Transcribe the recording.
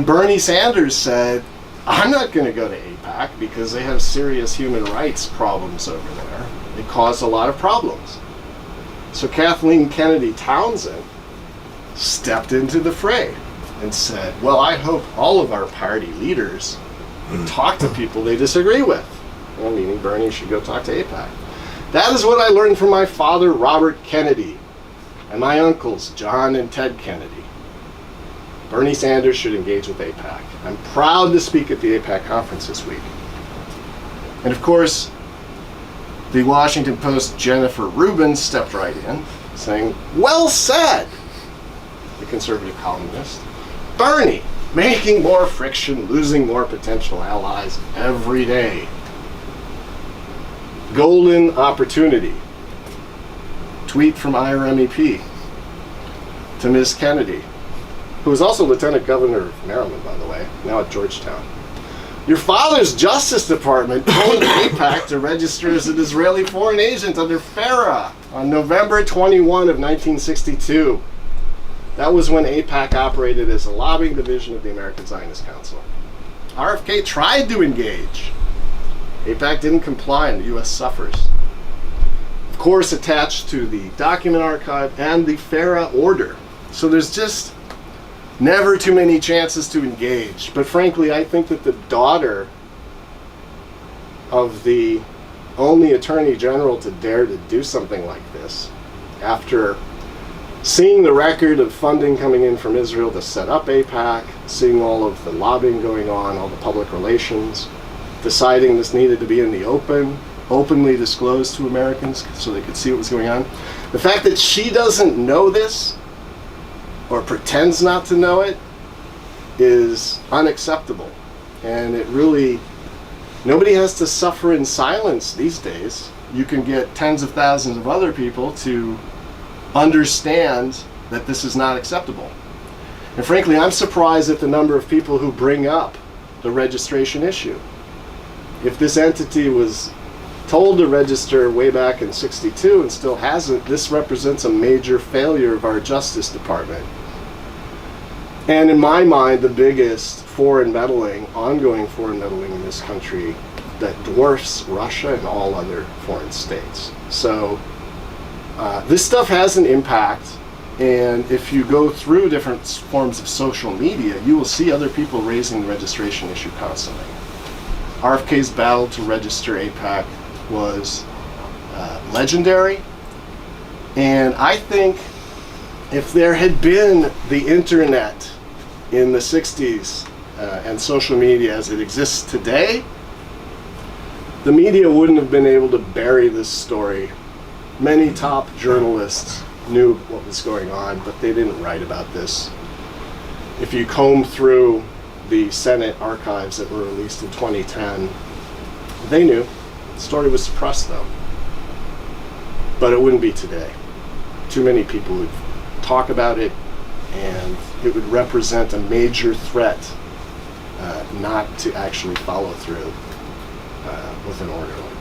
Bernie Sanders said, I'm not going to go to AIPAC because they have serious human rights problems over there. They cause a lot of problems. So Kathleen Kennedy Townsend stepped into the fray and said, well, I hope all of our party leaders talk to people they disagree with. Well, meaning Bernie should go talk to AIPAC. That is what I learned from my father, Robert Kennedy, and my uncles, John and Ted Kennedy. Bernie Sanders should engage with AIPAC. I'm proud to speak at the AIPAC conference this week. And of course, the Washington Post Jennifer Rubin stepped right in, saying, well said, the conservative columnist. Bernie, making more friction, losing more potential allies every day. Golden opportunity. Tweet from IRMEP to Ms. Kennedy, who is also Lieutenant Governor of Maryland, by the way, now at Georgetown. Your father's Justice Department told AIPAC to register as an Israeli foreign agent under FARA on November 21 of 1962. That was when AIPAC operated as a lobbying division of the American Zionist Council. RFK tried to engage. AIPAC didn't comply and the U.S. suffers. Of course, attached to the document archive and the FARA order. So there's just never too many chances to engage. But frankly, I think that the daughter of the only Attorney General to dare to do something like this, after seeing the record of funding coming in from Israel to set up AIPAC, seeing all of the lobbying going on, all the public relations, deciding this needed to be in the openly disclosed to Americans so they could see what was going on. The fact that she doesn't know this, or pretends not to know it, is unacceptable. And it really, nobody has to suffer in silence these days. You can get tens of thousands of other people to understand that this is not acceptable. And frankly, I'm surprised at the number of people who bring up the registration issue. If this entity was told to register way back in '62 and still hasn't, this represents a major failure of our Justice Department. And in my mind, the biggest foreign meddling, ongoing foreign meddling in this country that dwarfs Russia and all other foreign states. So this stuff has an impact, and if you go through different forms of social media, you will see other people raising the registration issue constantly. RFK's battle to register AIPAC was legendary, and I think if there had been the internet in the 60s and social media as it exists today, the media wouldn't have been able to bury this story. Many top journalists knew what was going on, but they didn't write about this. If you comb through the Senate archives that were released in 2010, they knew. The story was suppressed though. But it wouldn't be today. Too many people would talk about it, and it would represent a major threat not to actually follow through with an order like